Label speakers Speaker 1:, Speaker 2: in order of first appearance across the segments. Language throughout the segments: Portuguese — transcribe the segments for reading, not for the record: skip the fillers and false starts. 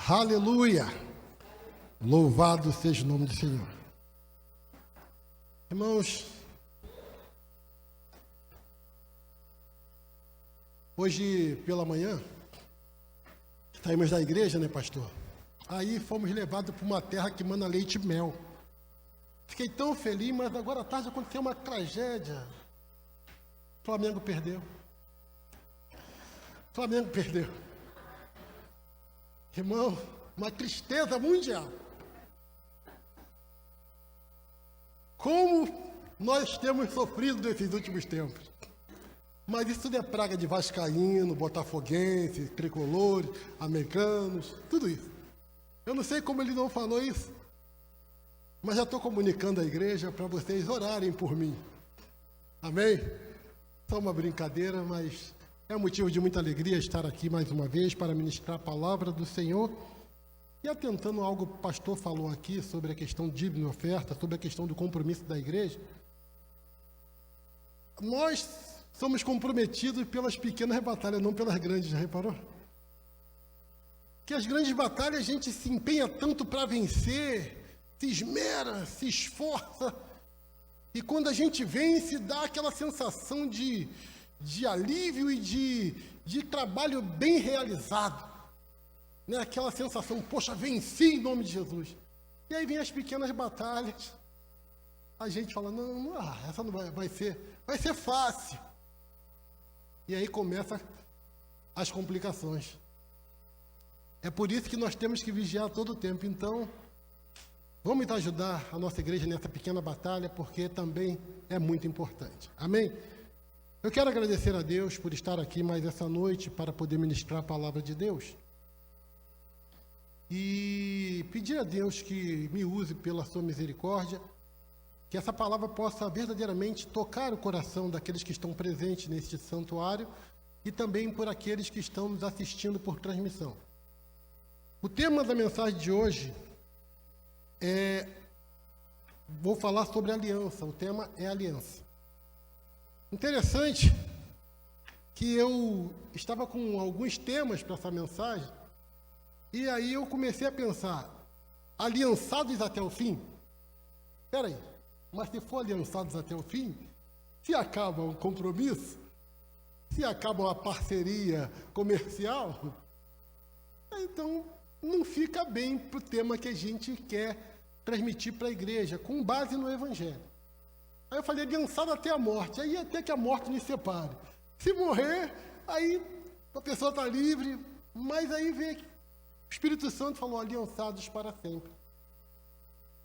Speaker 1: Aleluia! Louvado seja o nome do Senhor. Irmãos, hoje pela manhã, saímos da igreja, né, pastor? Aí fomos levados para uma terra que manda leite e mel. Fiquei tão feliz, mas agora à tarde aconteceu uma tragédia. O Flamengo perdeu. O Flamengo perdeu. Irmão, uma tristeza mundial. Como nós temos sofrido nesses últimos tempos. Mas isso tudo é praga de vascaíno, botafoguense, tricolores, americanos, tudo isso. Eu não sei como ele não falou isso, mas já estou comunicando à igreja para vocês orarem por mim. Amém? Só uma brincadeira, mas é um motivo de muita alegria estar aqui mais uma vez para ministrar a palavra do Senhor. E atentando algo que o pastor falou aqui sobre a questão de dízimo e oferta, sobre a questão do compromisso da igreja, nós somos comprometidos pelas pequenas batalhas, não pelas grandes, já reparou? Que as grandes batalhas a gente se empenha tanto para vencer, se esmera, se esforça, e quando a gente vence, dá aquela sensação de alívio e de trabalho bem realizado. Né? Aquela sensação, poxa, venci em nome de Jesus. E aí vem as pequenas batalhas, a gente fala, não, essa não vai ser fácil. E aí começam as complicações. É por isso que nós temos que vigiar todo o tempo. Então, vamos ajudar a nossa igreja nessa pequena batalha, porque também é muito importante. Amém? Eu quero agradecer a Deus por estar aqui mais essa noite para poder ministrar a palavra de Deus. E pedir a Deus que me use pela sua misericórdia, que essa palavra possa verdadeiramente tocar o coração daqueles que estão presentes neste santuário e também por aqueles que estão nos assistindo por transmissão. O tema da mensagem de hoje vou falar sobre aliança, o tema é aliança. Interessante que eu estava com alguns temas para essa mensagem, e aí eu comecei a pensar, aliançados até o fim? Espera aí, mas se for aliançados até o fim, se acaba um compromisso, se acaba uma parceria comercial, então não fica bem para o tema que a gente quer transmitir para a igreja, com base no Evangelho. Aí eu falei, aliançado até a morte, aí até que a morte nos separe. Se morrer, aí a pessoa está livre, mas aí vê que o Espírito Santo falou, aliançados para sempre.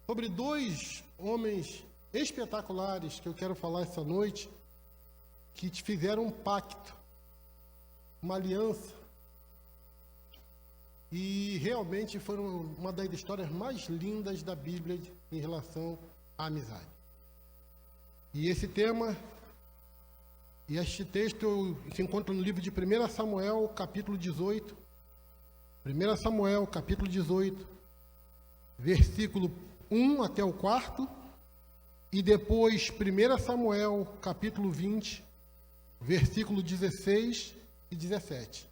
Speaker 1: Sobre dois homens espetaculares que eu quero falar essa noite, que te fizeram um pacto, uma aliança, e realmente foram uma das histórias mais lindas da Bíblia em relação à amizade. E esse tema, e este texto se encontra no livro de 1 Samuel, capítulo 18. 1 Samuel, capítulo 18, versículo 1 até o 4, e depois 1 Samuel, capítulo 20, versículo 16 e 17.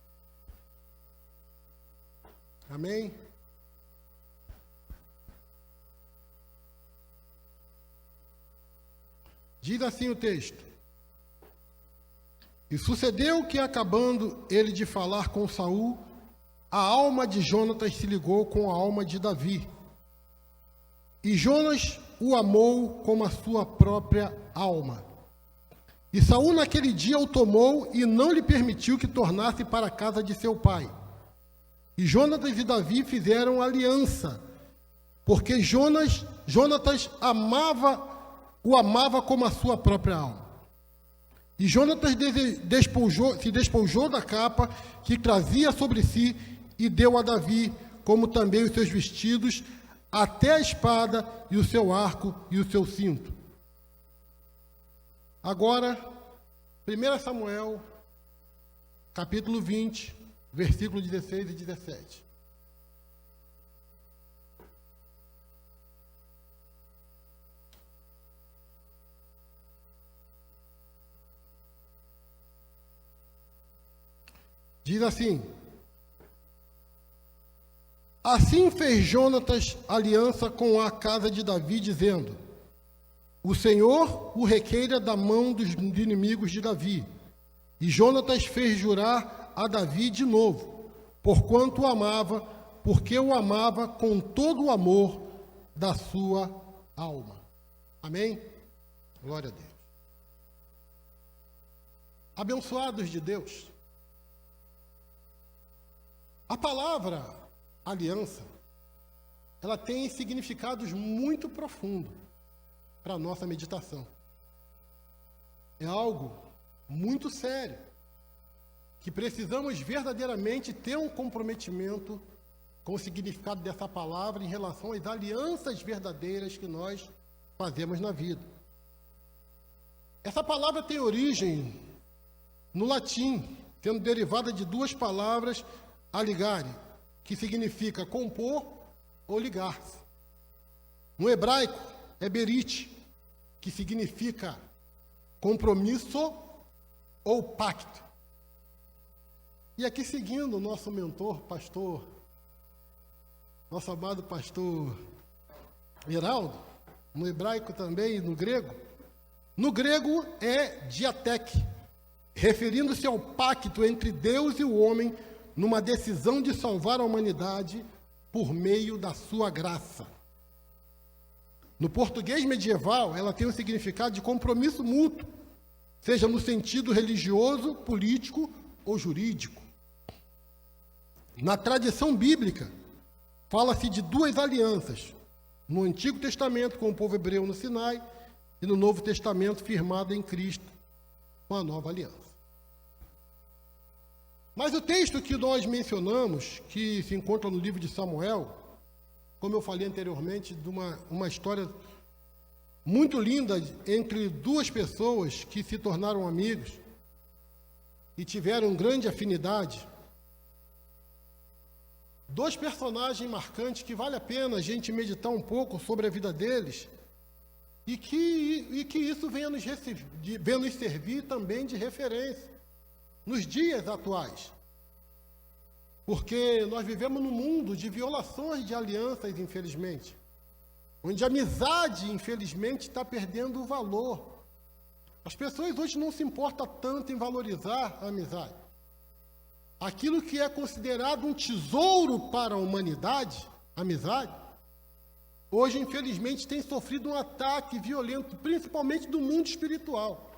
Speaker 1: Amém? Diz assim o texto: E sucedeu que, acabando ele de falar com Saul, a alma de Jonatas se ligou com a alma de Davi. E Jonas o amou como a sua própria alma. E Saul naquele dia o tomou e não lhe permitiu que tornasse para a casa de seu pai. E Jonatas e Davi fizeram aliança, porque Jonatas o amava como a sua própria alma. E Jonatas se despojou da capa que trazia sobre si e deu a Davi, como também os seus vestidos, até a espada e o seu arco e o seu cinto. Agora, 1 Samuel, capítulo 20, versículos 16 e 17. Diz assim: Assim fez Jonatas aliança com a casa de Davi, dizendo: o Senhor o requeira da mão dos inimigos de Davi. E Jonatas fez jurar a Davi de novo, porquanto o amava, porque o amava com todo o amor da sua alma. Amém? Glória a Deus. Abençoados de Deus, a palavra aliança, ela tem significados muito profundos para a nossa meditação. É algo muito sério, que precisamos verdadeiramente ter um comprometimento com o significado dessa palavra em relação às alianças verdadeiras que nós fazemos na vida. Essa palavra tem origem no latim, sendo derivada de duas palavras, aligare, que significa compor ou ligar-se. No hebraico, é berite, que significa compromisso ou pacto. E aqui seguindo o nosso mentor, pastor, nosso amado pastor Heraldo, no hebraico também e no grego é diateque, referindo-se ao pacto entre Deus e o homem numa decisão de salvar a humanidade por meio da sua graça. No português medieval, ela tem o significado de compromisso mútuo, seja no sentido religioso, político ou jurídico. Na tradição bíblica, fala-se de duas alianças, no Antigo Testamento com o povo hebreu no Sinai e no Novo Testamento firmado em Cristo com a nova aliança. Mas o texto que nós mencionamos, que se encontra no livro de Samuel, como eu falei anteriormente, de uma história muito linda entre duas pessoas que se tornaram amigos e tiveram grande afinidade. Dois personagens marcantes que vale a pena a gente meditar um pouco sobre a vida deles e que isso venha nos servir também de referência nos dias atuais. Porque nós vivemos num mundo de violações de alianças, infelizmente, onde a amizade, infelizmente, está perdendo o valor. As pessoas hoje não se importam tanto em valorizar a amizade. Aquilo que é considerado um tesouro para a humanidade, a amizade, hoje, infelizmente, tem sofrido um ataque violento, principalmente do mundo espiritual.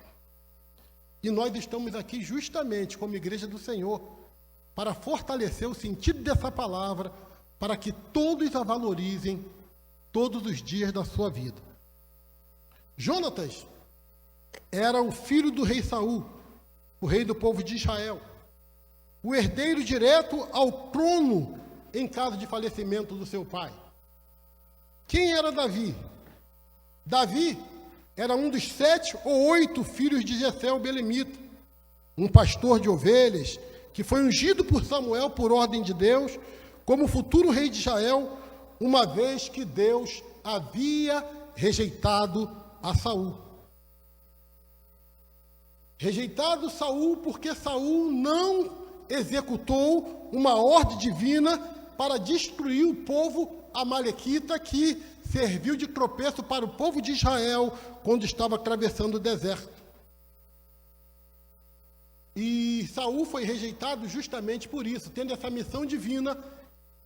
Speaker 1: E nós estamos aqui justamente como Igreja do Senhor para fortalecer o sentido dessa palavra, para que todos a valorizem todos os dias da sua vida. Jonatas era o filho do rei Saul, o rei do povo de Israel, o herdeiro direto ao trono em caso de falecimento do seu pai. Quem era Davi? Davi era um dos 7 ou 8 filhos de Jessé o belemita, um pastor de ovelhas, que foi ungido por Samuel por ordem de Deus, como futuro rei de Israel, uma vez que Deus havia rejeitado a Saul. Rejeitado Saul porque Saul não executou uma ordem divina para destruir o povo amalequita que serviu de tropeço para o povo de Israel quando estava atravessando o deserto. E Saul foi rejeitado justamente por isso, tendo essa missão divina,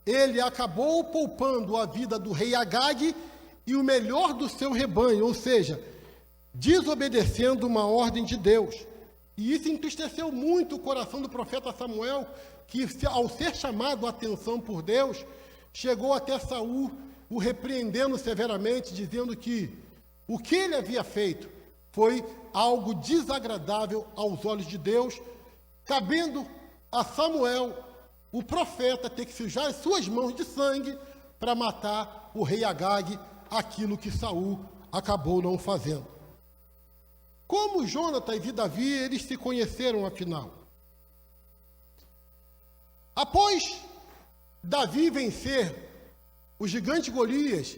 Speaker 1: ele acabou poupando a vida do rei Agag e o melhor do seu rebanho, ou seja, desobedecendo uma ordem de Deus. E isso entristeceu muito o coração do profeta Samuel, que ao ser chamado a atenção por Deus, chegou até Saul, o repreendendo severamente, dizendo que o que ele havia feito foi algo desagradável aos olhos de Deus, cabendo a Samuel, o profeta, ter que sujar as suas mãos de sangue para matar o rei Agag, aquilo que Saul acabou não fazendo. Como Jonatas e Davi, eles se conheceram afinal? Após Davi vencer o gigante Golias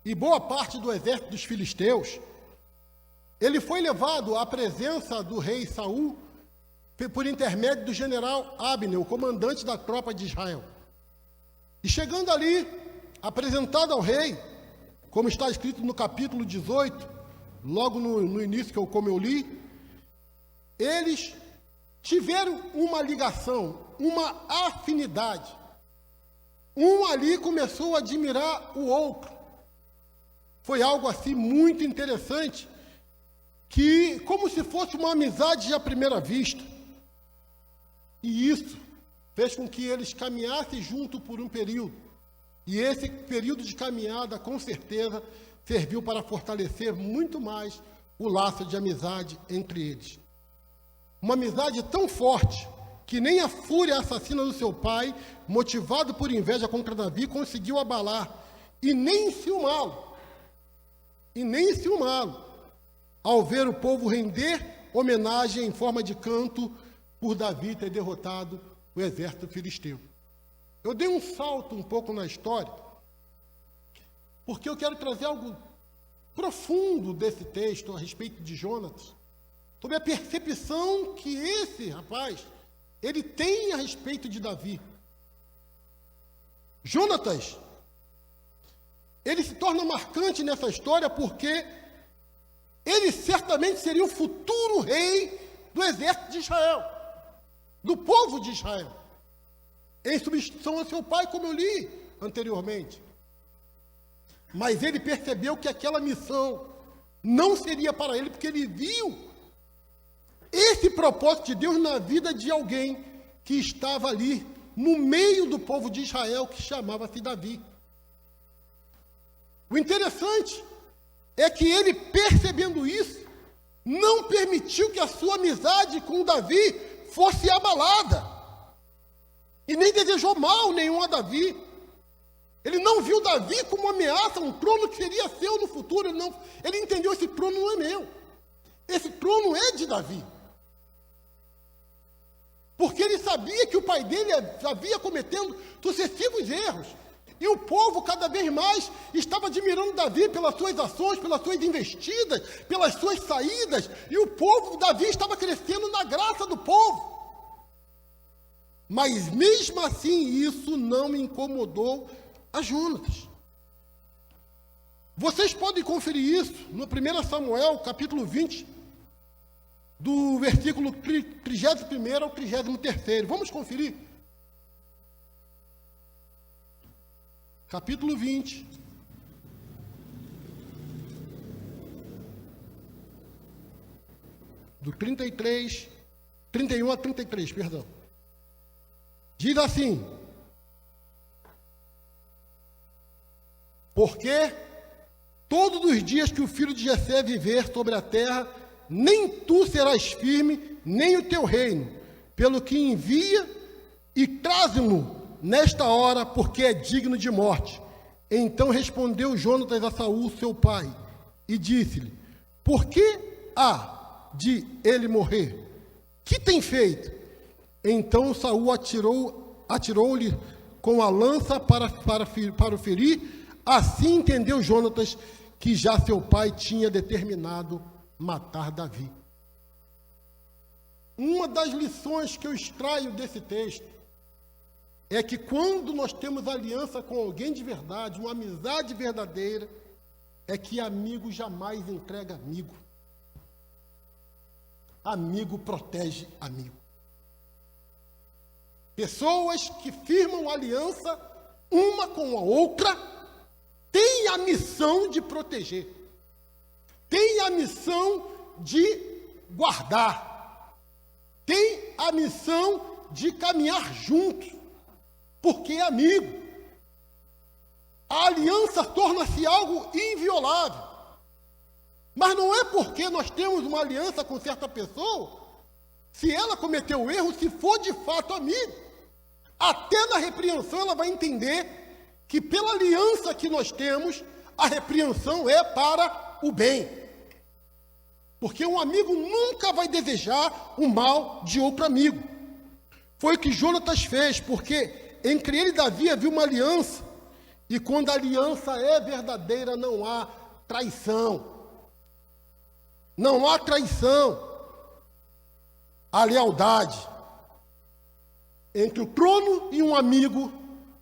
Speaker 1: e boa parte do exército dos filisteus, ele foi levado à presença do rei Saul por intermédio do general Abner, o comandante da tropa de Israel. E chegando ali, apresentado ao rei, como está escrito no capítulo 18, logo no início, como eu li, eles tiveram uma ligação, uma afinidade. Um ali começou a admirar o outro. Foi algo assim muito interessante, que como se fosse uma amizade à primeira vista. E isso fez com que eles caminhassem junto por um período. E esse período de caminhada, com certeza, serviu para fortalecer muito mais o laço de amizade entre eles. Uma amizade tão forte que nem a fúria assassina do seu pai, motivado por inveja contra Davi, conseguiu abalar e nem enciumá-lo. Ao ver o povo render homenagem em forma de canto por Davi ter derrotado o exército filisteu. Eu dei um salto um pouco na história, porque eu quero trazer algo profundo desse texto a respeito de Jonatas, sobre a percepção que esse rapaz, ele tem a respeito de Davi. Jonatas, ele se torna marcante nessa história porque ele certamente seria o futuro rei do exército de Israel, do povo de Israel, em substituição a seu pai, como eu li anteriormente. Mas ele percebeu que aquela missão não seria para ele, porque ele viu esse propósito de Deus na vida de alguém que estava ali, no meio do povo de Israel, que chamava-se Davi. O interessante é que ele, percebendo isso, não permitiu que a sua amizade com Davi fosse abalada. E nem desejou mal nenhum a Davi. Ele não viu Davi como uma ameaça, um trono que seria seu no futuro. Ele entendeu: esse trono não é meu. Esse trono é de Davi. Porque ele sabia que o pai dele havia cometendo sucessivos erros. E o povo cada vez mais estava admirando Davi pelas suas ações, pelas suas investidas, pelas suas saídas. E o povo, Davi, estava crescendo na graça do povo. Mas mesmo assim, isso não incomodou a Jonatas. Vocês podem conferir isso no 1 Samuel, capítulo 20, do versículo 31 ao 33. Vamos conferir? Capítulo 20. Do 31 a 33, perdão. Diz assim: porque todos os dias que o filho de Jessé viver sobre a terra, nem tu serás firme, nem o teu reino, pelo que envia e traze-mo nesta hora, porque é digno de morte. Então respondeu Jonatas a Saul, seu pai, e disse-lhe: por que há de ele morrer? Que tem feito? Então Saul atirou-lhe com a lança para o ferir. Assim entendeu Jonatas que já seu pai tinha determinado matar Davi. Uma das lições que eu extraio desse texto é que quando nós temos aliança com alguém de verdade, uma amizade verdadeira, é que amigo jamais entrega amigo. Amigo protege amigo. Pessoas que firmam aliança uma com a outra têm a missão de proteger, têm a missão de guardar, têm a missão de caminhar juntos, porque é amigo. A aliança torna-se algo inviolável. Mas não é porque nós temos uma aliança com certa pessoa, se ela cometeu erro, se for de fato amigo. Até na repreensão ela vai entender que pela aliança que nós temos, a repreensão é para o bem. Porque um amigo nunca vai desejar o mal de outro amigo. Foi o que Jonatas fez, porque entre ele e Davi havia uma aliança. E quando a aliança é verdadeira, não há traição. Não há traição. Há lealdade. Entre o trono e um amigo,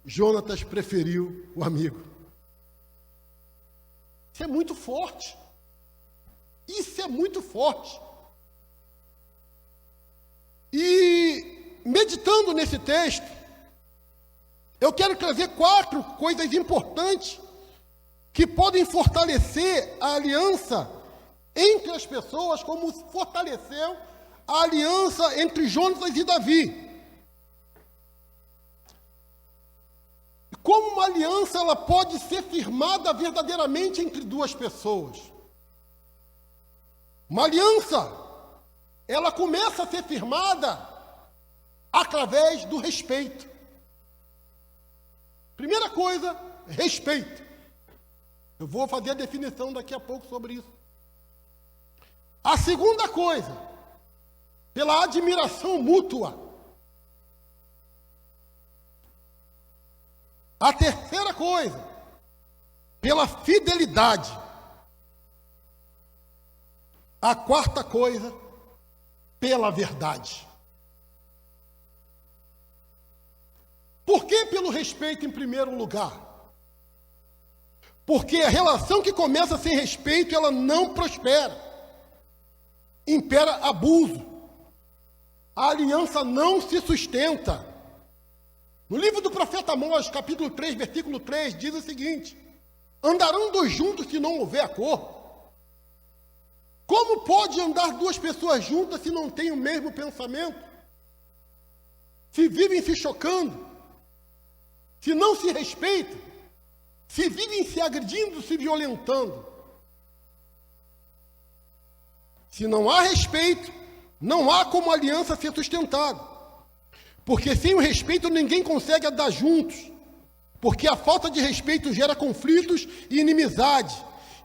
Speaker 1: Jonatas preferiu o amigo. Isso é muito forte. Isso é muito forte. E, meditando nesse texto, eu quero trazer 4 coisas importantes que podem fortalecer a aliança entre as pessoas, como fortaleceu a aliança entre Jonatas e Davi. Como uma aliança ela pode ser firmada verdadeiramente entre 2 pessoas? Uma aliança, ela começa a ser firmada através do respeito. Primeira coisa, respeito. Eu vou fazer a definição daqui a pouco sobre isso. A segunda coisa, pela admiração mútua. A terceira coisa, pela fidelidade. A quarta coisa, pela verdade. Por que pelo respeito em primeiro lugar? Porque a relação que começa sem respeito, ela não prospera. Impera abuso. A aliança não se sustenta. No livro do profeta Amós, capítulo 3, versículo 3, diz o seguinte: andarão 2 juntos se não houver acordo? Como pode andar 2 pessoas juntas se não têm o mesmo pensamento? Se vivem se chocando? Se não se respeitam? Se vivem se agredindo, se violentando? Se não há respeito, não há como a aliança ser sustentada. Porque sem o respeito ninguém consegue andar juntos. Porque a falta de respeito gera conflitos e inimizade.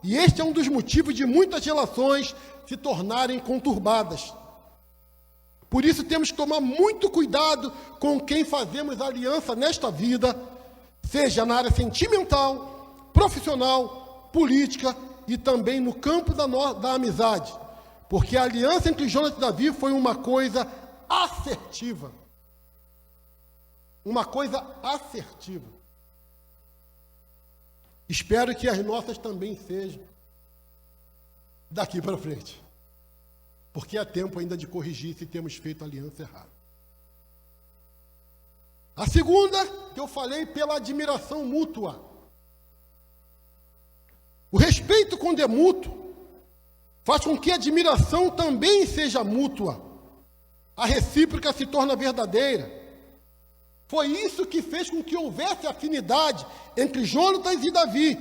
Speaker 1: E este é um dos motivos de muitas relações se tornarem conturbadas. Por isso temos que tomar muito cuidado com quem fazemos aliança nesta vida, seja na área sentimental, profissional, política e também no campo da amizade. Porque a aliança entre Jonatas e Davi foi uma coisa assertiva. Uma coisa assertiva. Espero que as nossas também sejam daqui para frente. Porque há tempo ainda de corrigir se temos feito aliança errada. A segunda, que eu falei, pela admiração mútua. O respeito, quando é mútuo, faz com que a admiração também seja mútua. A recíproca se torna verdadeira. Foi isso que fez com que houvesse afinidade entre Jonatas e Davi.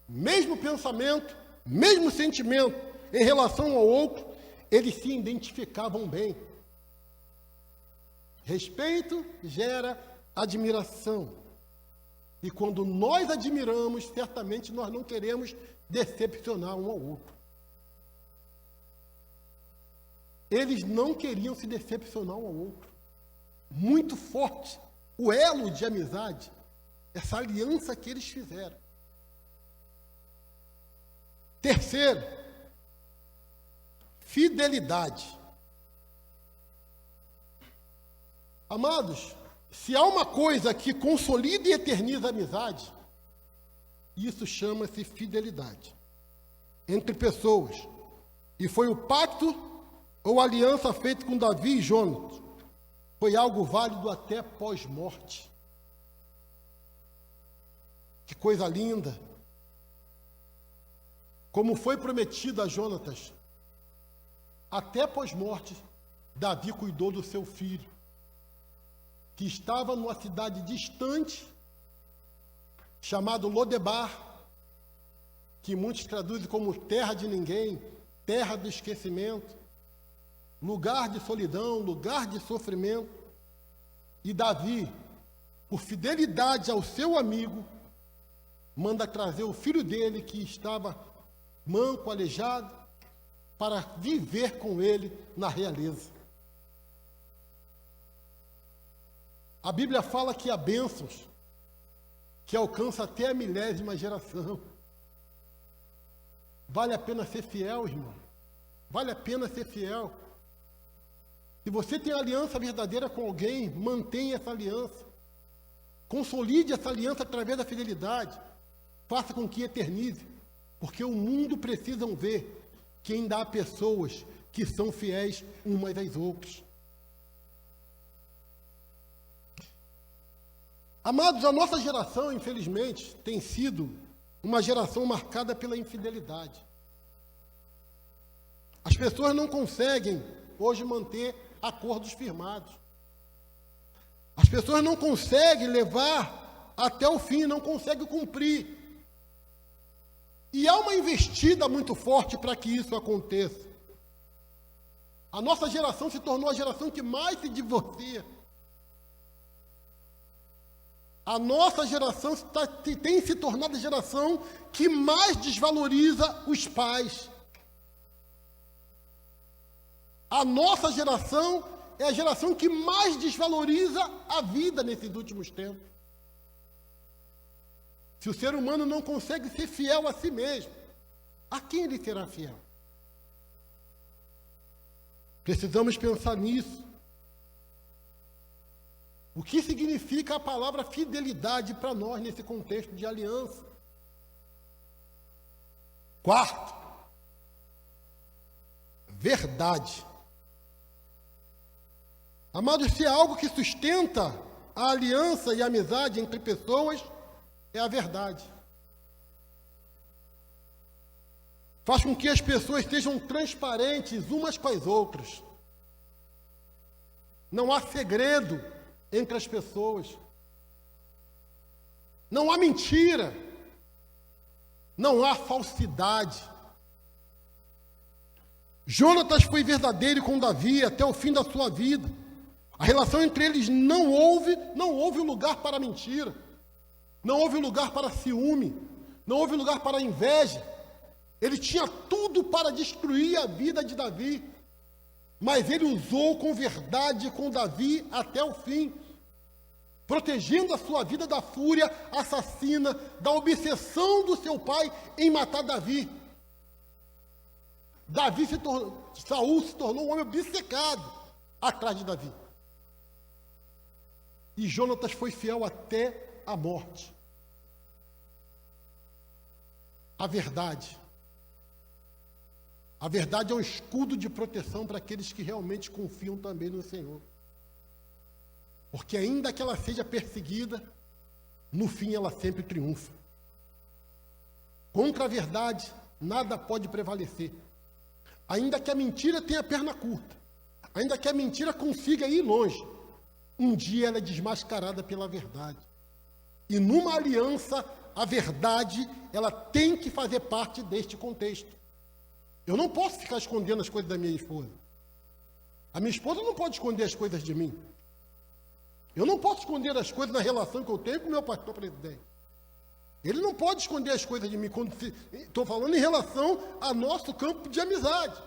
Speaker 1: Mesmo pensamento, mesmo sentimento em relação ao outro, eles se identificavam bem. Respeito gera admiração. E quando nós admiramos, certamente nós não queremos decepcionar um ao outro. Eles não queriam se decepcionar um ao outro. Muito forte o elo de amizade, essa aliança que eles fizeram. Terceiro, fidelidade. Amados, se há uma coisa que consolida e eterniza a amizade, isso chama-se fidelidade entre pessoas. E foi o pacto ou aliança feita com Davi e Jonatas. Foi algo válido até pós-morte. Que coisa linda. Como foi prometido a Jonatas, até pós-morte, Davi cuidou do seu filho, que estava numa cidade distante, chamado Lodebar, que muitos traduzem como terra de ninguém, terra do esquecimento, lugar de solidão, lugar de sofrimento. E Davi, por fidelidade ao seu amigo, manda trazer o filho dele, que estava manco, aleijado, para viver com ele na realeza. A Bíblia fala que há bênçãos que alcançam até a 1000ª geração. Vale a pena ser fiel, irmão. Vale a pena ser fiel. Se você tem aliança verdadeira com alguém, mantenha essa aliança. Consolide essa aliança através da fidelidade. Faça com que eternize. Porque o mundo precisa ver que ainda há pessoas que são fiéis umas às outras. Amados, a nossa geração, infelizmente, tem sido uma geração marcada pela infidelidade. As pessoas não conseguem hoje manter acordos firmados. As pessoas não conseguem levar até o fim, não conseguem cumprir. E há uma investida muito forte para que isso aconteça. A nossa geração se tornou a geração que mais se divorcia. A nossa geração tem se tornado a geração que mais desvaloriza os pais. A nossa geração é a geração que mais desvaloriza a vida nesses últimos tempos. Se o ser humano não consegue ser fiel a si mesmo, a quem ele será fiel? Precisamos pensar nisso. O que significa a palavra fidelidade para nós nesse contexto de aliança? Quarto, verdade. Amados, se há algo que sustenta a aliança e a amizade entre pessoas, é a verdade. Faz com que as pessoas sejam transparentes umas com as outras. Não há segredo entre as pessoas. Não há mentira. Não há falsidade. Jonatas foi verdadeiro com Davi até o fim da sua vida. A relação entre eles não houve lugar para mentira. Não houve lugar para ciúme. Não houve lugar para inveja. Ele tinha tudo para destruir a vida de Davi. Mas ele usou com verdade com Davi até o fim, protegendo a sua vida da fúria assassina, da obsessão do seu pai em matar Davi. Saul se tornou um homem obcecado atrás de Davi. E Jonatas foi fiel até a morte. A verdade. A verdade é um escudo de proteção para aqueles que realmente confiam também no Senhor. Porque ainda que ela seja perseguida, no fim ela sempre triunfa. Contra a verdade, nada pode prevalecer. Ainda que a mentira tenha perna curta, ainda que a mentira consiga ir longe, um dia ela é desmascarada pela verdade. E numa aliança, a verdade, ela tem que fazer parte deste contexto. Eu não posso ficar escondendo as coisas da minha esposa. A minha esposa não pode esconder as coisas de mim. Eu não posso esconder as coisas na relação que eu tenho com o meu pastor presidente. Ele não pode esconder as coisas de mim. Estou falando em relação ao nosso campo de amizade.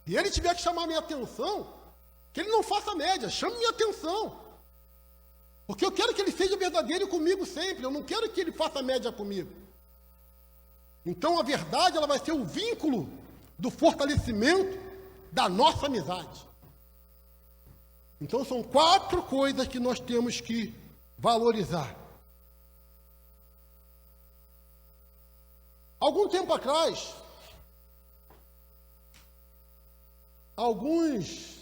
Speaker 1: E ele tiver que chamar minha atenção, que ele não faça média, chame minha atenção. Porque eu quero que ele seja verdadeiro comigo sempre. Eu não quero que ele faça média comigo. Então a verdade ela vai ser o vínculo do fortalecimento da nossa amizade. Então são 4 coisas que nós temos que valorizar. Algum tempo atrás, alguns,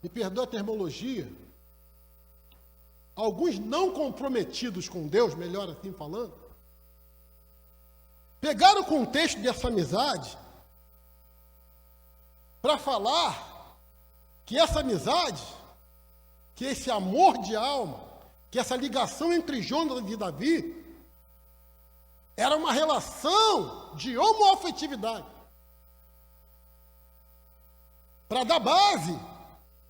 Speaker 1: me perdoa a terminologia, alguns não comprometidos com Deus, melhor assim falando, pegaram o contexto dessa amizade para falar que essa amizade, que esse amor de alma, que essa ligação entre Jonatas e Davi, era uma relação de homoafetividade. Para dar base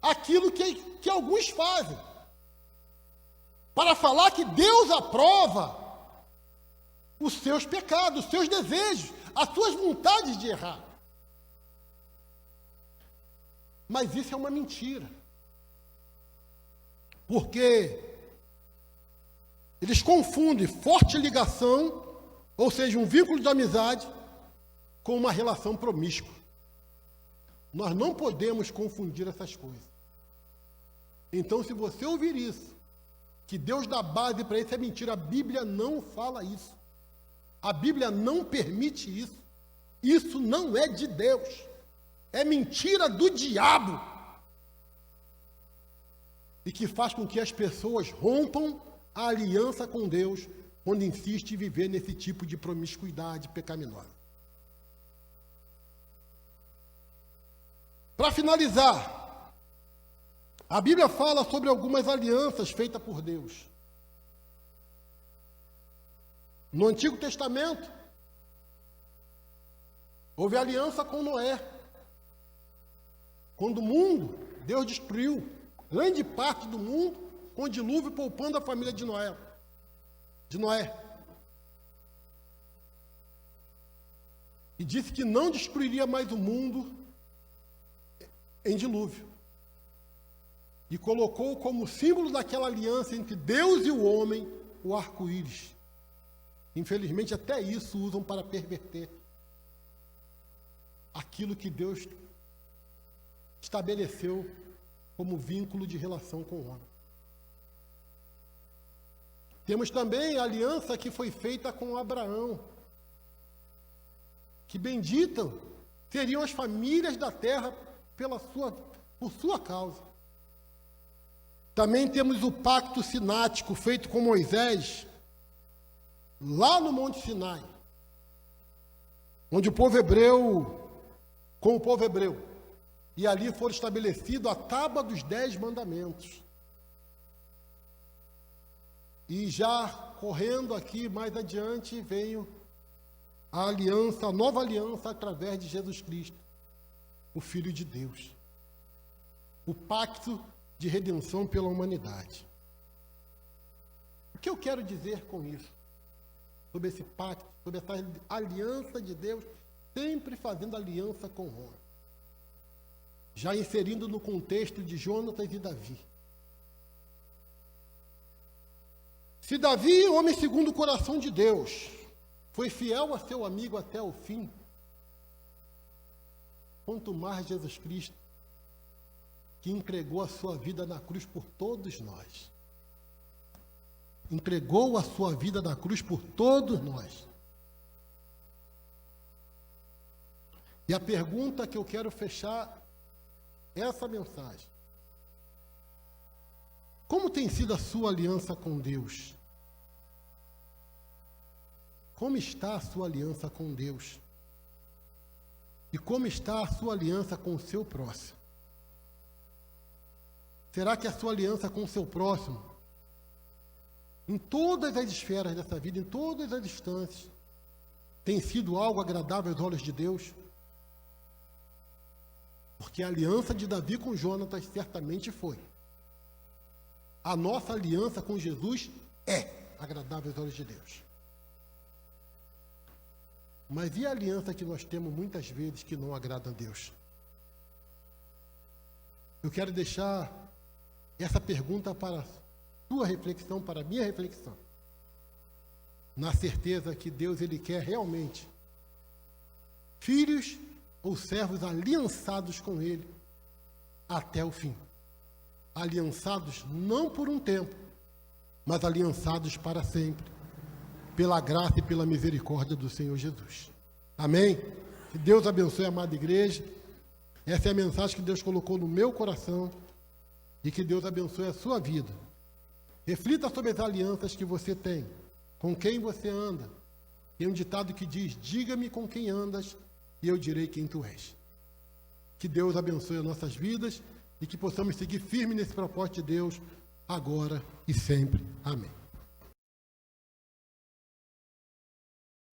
Speaker 1: àquilo que alguns fazem. Para falar que Deus aprova os seus pecados, os seus desejos, as suas vontades de errar. Mas isso é uma mentira. Porque eles confundem forte ligação, ou seja, um vínculo de amizade, com uma relação promíscua. Nós não podemos confundir essas coisas. Então, se você ouvir isso, que Deus dá base para isso, é mentira. A Bíblia não fala isso. A Bíblia não permite isso. Isso não é de Deus. É mentira do diabo. E que faz com que as pessoas rompam a aliança com Deus quando insiste em viver nesse tipo de promiscuidade pecaminosa. Para finalizar, a Bíblia fala sobre algumas alianças feitas por Deus. No Antigo Testamento, houve aliança com Noé. Quando o mundo, Deus destruiu grande parte do mundo com o dilúvio, poupando a família de Noé. E disse que não destruiria mais o mundo em dilúvio. E colocou como símbolo daquela aliança entre Deus e o homem o arco-íris. Infelizmente, até isso usam para perverter aquilo que Deus estabeleceu como vínculo de relação com o homem. Temos também a aliança que foi feita com Abraão, que benditas seriam as famílias da terra por sua causa. Também temos o pacto sinático feito com Moisés, lá no Monte Sinai, onde com o povo hebreu, e ali foi estabelecido a tábua dos 10 mandamentos. E já correndo aqui mais adiante, veio a aliança, a nova aliança através de Jesus Cristo, o Filho de Deus. O pacto de redenção pela humanidade. O que eu quero dizer com isso? Sobre esse pacto, sobre essa aliança de Deus, sempre fazendo aliança com o homem. Já inserindo no contexto de Jonatas e Davi. Se Davi, homem segundo o coração de Deus, foi fiel a seu amigo até o fim, quanto mais Jesus Cristo, que entregou a sua vida na cruz por todos nós. Entregou a sua vida na cruz por todos nós. E a pergunta que eu quero fechar essa mensagem: como tem sido a sua aliança com Deus? Como está a sua aliança com Deus? E como está a sua aliança com o seu próximo? Será que a sua aliança com o seu próximo, em todas as esferas dessa vida, em todas as instâncias, tem sido algo agradável aos olhos de Deus? Porque a aliança de Davi com Jonatas certamente foi. A nossa aliança com Jesus é agradável aos olhos de Deus. Mas e a aliança que nós temos muitas vezes que não agrada a Deus? Eu quero deixar essa pergunta para a sua reflexão, para a minha reflexão. Na certeza que Deus, Ele quer realmente filhos ou servos aliançados com Ele até o fim. Aliançados não por um tempo, mas aliançados para sempre, pela graça e pela misericórdia do Senhor Jesus. Amém? Que Deus abençoe a amada igreja. Essa é a mensagem que Deus colocou no meu coração, e que Deus abençoe a sua vida. Reflita sobre as alianças que você tem, com quem você anda. Tem um ditado que diz: diga-me com quem andas, e eu direi quem tu és. Que Deus abençoe as nossas vidas e que possamos seguir firme nesse propósito de Deus, agora e sempre. Amém.